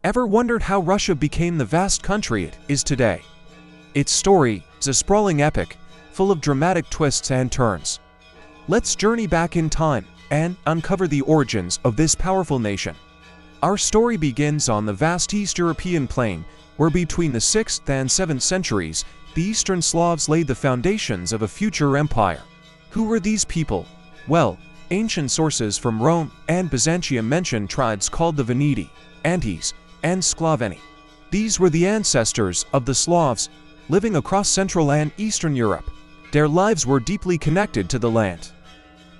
Ever wondered how Russia became the vast country it is today? Its story is a sprawling epic, full of dramatic twists and turns. Let's journey back in time and uncover the origins of this powerful nation. Our story begins on the vast East European plain, where between the 6th and 7th centuries, the Eastern Slavs laid the foundations of a future empire. Who were these people? Well, ancient sources from Rome and Byzantium mention tribes called the Veneti, Antes, and Sklaveni. These were the ancestors of the Slavs, living across Central and Eastern Europe. Their lives were deeply connected to the land.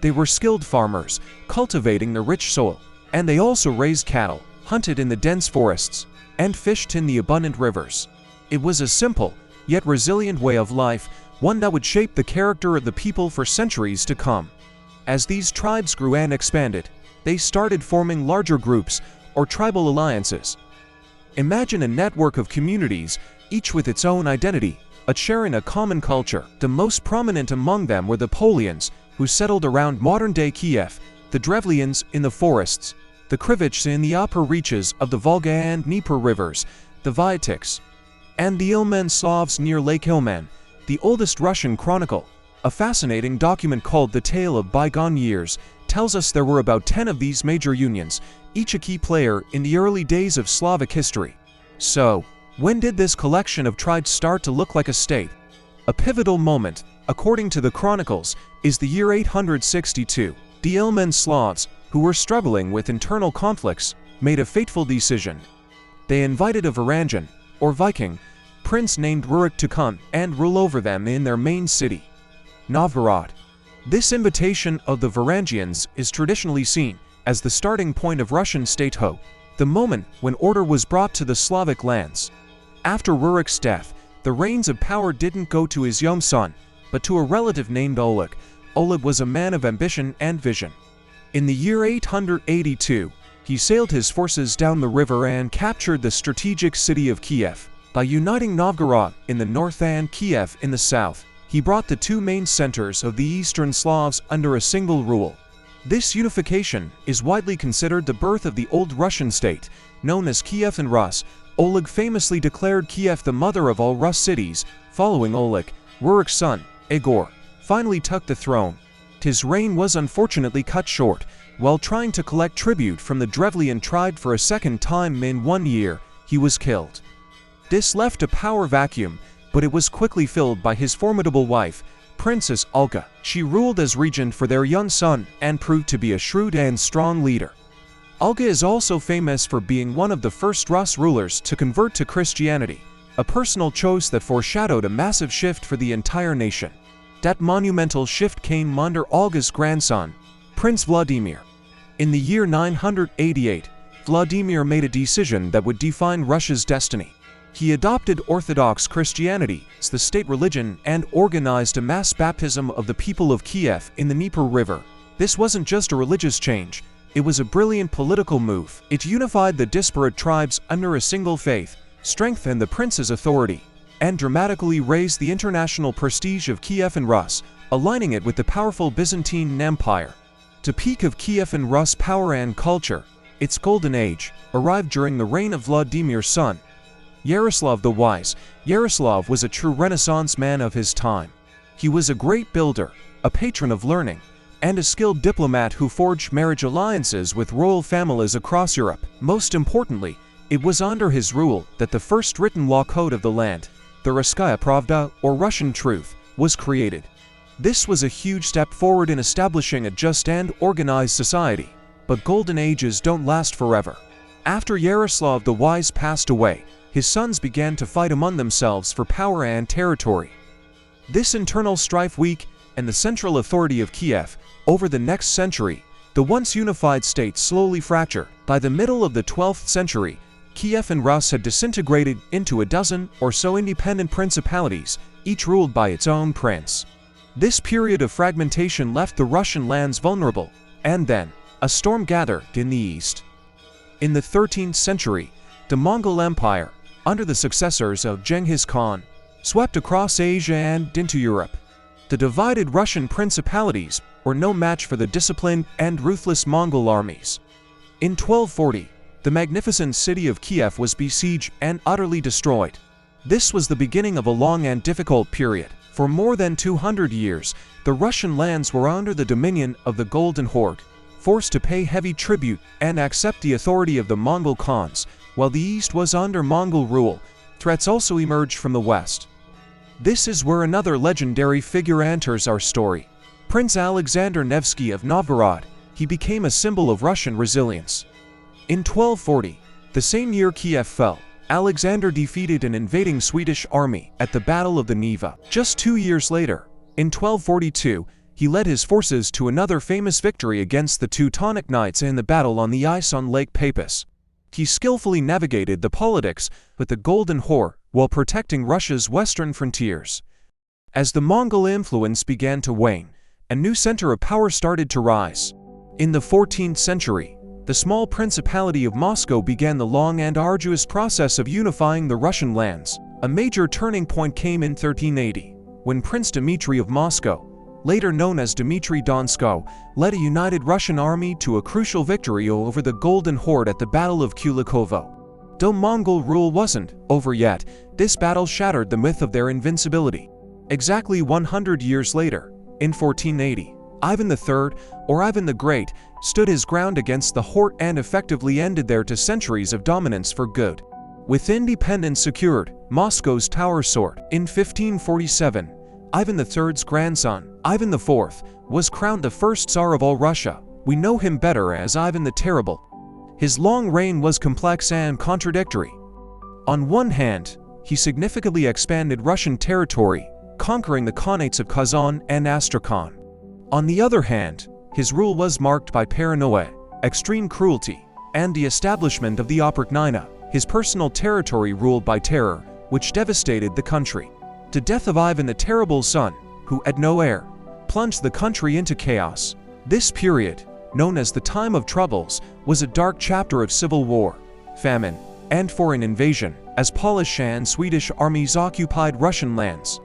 They were skilled farmers, cultivating the rich soil, and they also raised cattle, hunted in the dense forests, and fished in the abundant rivers. It was a simple, yet resilient way of life, one that would shape the character of the people for centuries to come. As these tribes grew and expanded, they started forming larger groups or tribal alliances. Imagine a network of communities, each with its own identity, sharing a common culture. The most prominent among them were the Polians, who settled around modern-day Kiev, the Drevlians in the forests, the Krivichs in the upper reaches of the Volga and Dnieper rivers, the Vyatiks, and the Ilmen Slavs near Lake Ilmen. The oldest Russian chronicle, a fascinating document called The Tale of Bygone Years, tells us there were about 10 of these major unions, each a key player in the early days of Slavic history. So, when did this collection of tribes start to look like a state? A pivotal moment, according to the chronicles, is the year 862. The Ilmen Slavs, who were struggling with internal conflicts, made a fateful decision. They invited a Varangian, or Viking, prince named Rurik to come and rule over them in their main city, Novgorod. This invitation of the Varangians is traditionally seen as the starting point of Russian statehood, the moment when order was brought to the Slavic lands. After Rurik's death, the reins of power didn't go to his young son, but to a relative named Oleg. Oleg was a man of ambition and vision. In the year 882, he sailed his forces down the river and captured the strategic city of Kiev. By uniting Novgorod in the north and Kiev in the south, he brought the two main centers of the Eastern Slavs under a single rule. This unification is widely considered the birth of the old Russian state, known as Kievan Rus. Oleg famously declared Kiev the mother of all Rus cities. Following Oleg, Rurik's son, Igor, finally took the throne. His reign was unfortunately cut short. While trying to collect tribute from the Drevlian tribe for a second time in 1 year, he was killed. This left a power vacuum, but it was quickly filled by his formidable wife, Princess Olga. She ruled as regent for their young son and proved to be a shrewd and strong leader. Olga is also famous for being one of the first Rus rulers to convert to Christianity, a personal choice that foreshadowed a massive shift for the entire nation. That monumental shift came under Olga's grandson, Prince Vladimir. In the year 988, Vladimir made a decision that would define Russia's destiny. He adopted Orthodox Christianity as the state religion and organized a mass baptism of the people of Kiev in the Dnieper River. This wasn't just a religious change, it was a brilliant political move. It unified the disparate tribes under a single faith, strengthened the prince's authority, and dramatically raised the international prestige of Kievan Rus, aligning it with the powerful Byzantine Empire. The peak of Kievan Rus power and culture, its golden age, arrived during the reign of Vladimir's son, Yaroslav the Wise. Yaroslav was a true Renaissance man of his time. He was a great builder, a patron of learning, and a skilled diplomat who forged marriage alliances with royal families across Europe. Most importantly, it was under his rule that the first written law code of the land, the Russkaya Pravda, or Russian truth, was created. This was a huge step forward in establishing a just and organized society. But golden ages don't last forever. After Yaroslav the Wise passed away, his sons began to fight among themselves for power and territory. This internal strife weakened the central authority of Kiev. Over the next century, the once unified state slowly fractured. By the middle of the 12th century, Kievan Rus had disintegrated into a dozen or so independent principalities, each ruled by its own prince. This period of fragmentation left the Russian lands vulnerable, and then, a storm gathered in the east. In the 13th century, the Mongol Empire, under the successors of Genghis Khan, swept across Asia and into Europe. The divided Russian principalities were no match for the disciplined and ruthless Mongol armies. In 1240, the magnificent city of Kiev was besieged and utterly destroyed. This was the beginning of a long and difficult period. For more than 200 years, the Russian lands were under the dominion of the Golden Horde, forced to pay heavy tribute and accept the authority of the Mongol Khans. While the east was under Mongol rule, threats also emerged from the west. This is where another legendary figure enters our story. Prince Alexander Nevsky of Novgorod. He became a symbol of Russian resilience. In 1240, the same year Kiev fell, Alexander defeated an invading Swedish army at the Battle of the Neva. Just 2 years later, in 1242, he led his forces to another famous victory against the Teutonic Knights in the battle on the ice on Lake Peipus. He skillfully navigated the politics with the Golden Horde while protecting Russia's western frontiers. As the Mongol influence began to wane, a new center of power started to rise. In the 14th century, the small Principality of Moscow began the long and arduous process of unifying the Russian lands. A major turning point came in 1380, when Prince Dmitry of Moscow, later known as Dmitry Donskoy, led a united Russian army to a crucial victory over the Golden Horde at the Battle of Kulikovo. Though Mongol rule wasn't over yet, this battle shattered the myth of their invincibility. Exactly 100 years later, in 1480, Ivan III, or Ivan the Great, stood his ground against the Horde and effectively ended their 2 centuries of dominance for good. With independence secured, Moscow's tower soared. In 1547, Ivan III's grandson, Ivan IV, was crowned the first Tsar of all Russia. We know him better as Ivan the Terrible. His long reign was complex and contradictory. On one hand, he significantly expanded Russian territory, conquering the Khanates of Kazan and Astrakhan. On the other hand, his rule was marked by paranoia, extreme cruelty, and the establishment of the Oprichnina, his personal territory ruled by terror, which devastated the country. The death of Ivan the Terrible's son, who had no heir, plunged the country into chaos. This period, known as the Time of Troubles, was a dark chapter of civil war, famine, and foreign invasion, as Polish and Swedish armies occupied Russian lands.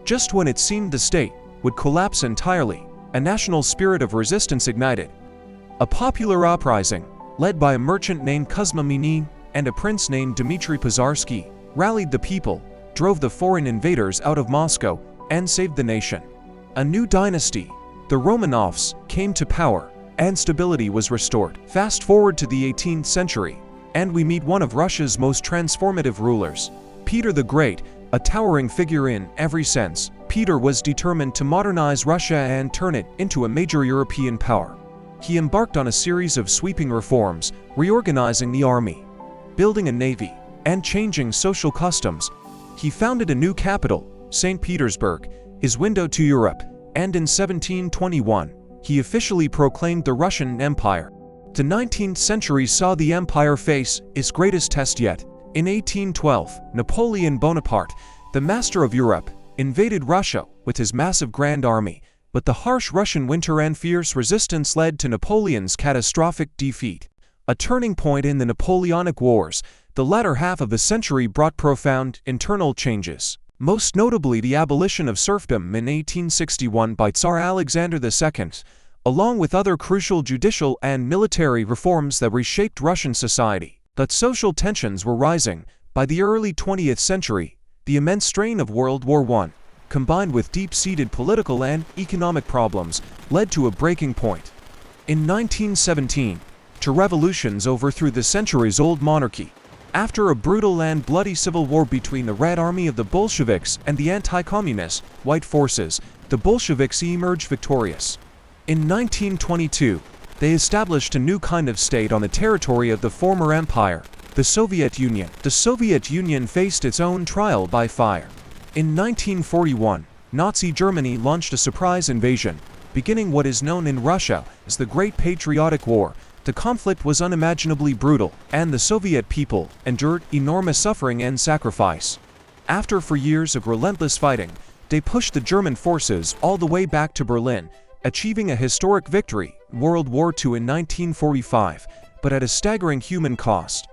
Just when it seemed the state would collapse entirely, a national spirit of resistance ignited. A popular uprising, led by a merchant named Kuzma Minin and a prince named Dmitry Pozarsky, rallied the people, drove the foreign invaders out of Moscow, and saved the nation. A new dynasty, the Romanovs, came to power, and stability was restored. Fast forward to the 18th century, and we meet one of Russia's most transformative rulers, Peter the Great, a towering figure in every sense. Peter was determined to modernize Russia and turn it into a major European power. He embarked on a series of sweeping reforms, reorganizing the army, building a navy, and changing social customs. He founded a new capital, St. Petersburg, his window to Europe, and in 1721, he officially proclaimed the Russian Empire. The 19th century saw the empire face its greatest test yet. In 1812, Napoleon Bonaparte, the master of Europe, invaded Russia with his massive Grand Army, but the harsh Russian winter and fierce resistance led to Napoleon's catastrophic defeat. A turning point in the Napoleonic Wars, the latter half of the century brought profound internal changes, most notably the abolition of serfdom in 1861 by Tsar Alexander II, along with other crucial judicial and military reforms that reshaped Russian society. But social tensions were rising. By the early 20th century, the immense strain of World War I, combined with deep-seated political and economic problems, led to a breaking point. In 1917, two revolutions overthrew the centuries-old monarchy. After a brutal and bloody civil war between the Red Army of the Bolsheviks and the anti-communist White forces, the Bolsheviks emerged victorious. In 1922, they established a new kind of state on the territory of the former empire, the Soviet Union. The Soviet Union faced its own trial by fire. In 1941, Nazi Germany launched a surprise invasion, beginning what is known in Russia as the Great Patriotic War. The conflict was unimaginably brutal, and the Soviet people endured enormous suffering and sacrifice. After 4 years of relentless fighting, they pushed the German forces all the way back to Berlin, achieving a historic victory in World War II in 1945, but at a staggering human cost.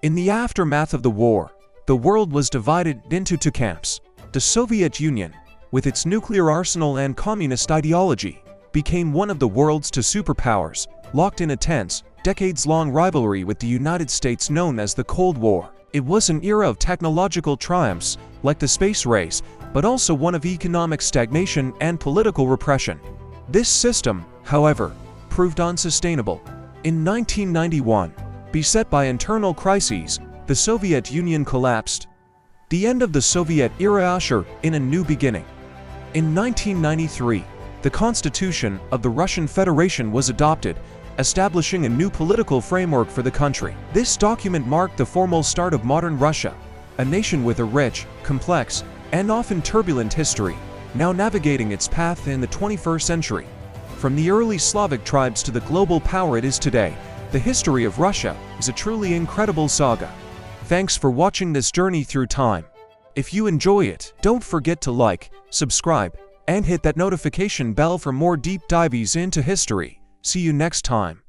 In the aftermath of the war, the world was divided into two camps. The Soviet Union, with its nuclear arsenal and communist ideology, became one of the world's two superpowers, locked in a tense, decades-long rivalry with the United States known as the Cold War. It was an era of technological triumphs, like the space race, but also one of economic stagnation and political repression. This system, however, proved unsustainable. In 1991, beset by internal crises, the Soviet Union collapsed. The end of the Soviet era ushered in a new beginning. In 1993, the Constitution of the Russian Federation was adopted, establishing a new political framework for the country. This document marked the formal start of modern Russia, a nation with a rich, complex, and often turbulent history, now navigating its path in the 21st century. From the early Slavic tribes to the global power it is today, the history of Russia is a truly incredible saga. Thanks for watching this journey through time. If you enjoy it, don't forget to like, subscribe, and hit that notification bell for more deep dives into history. See you next time.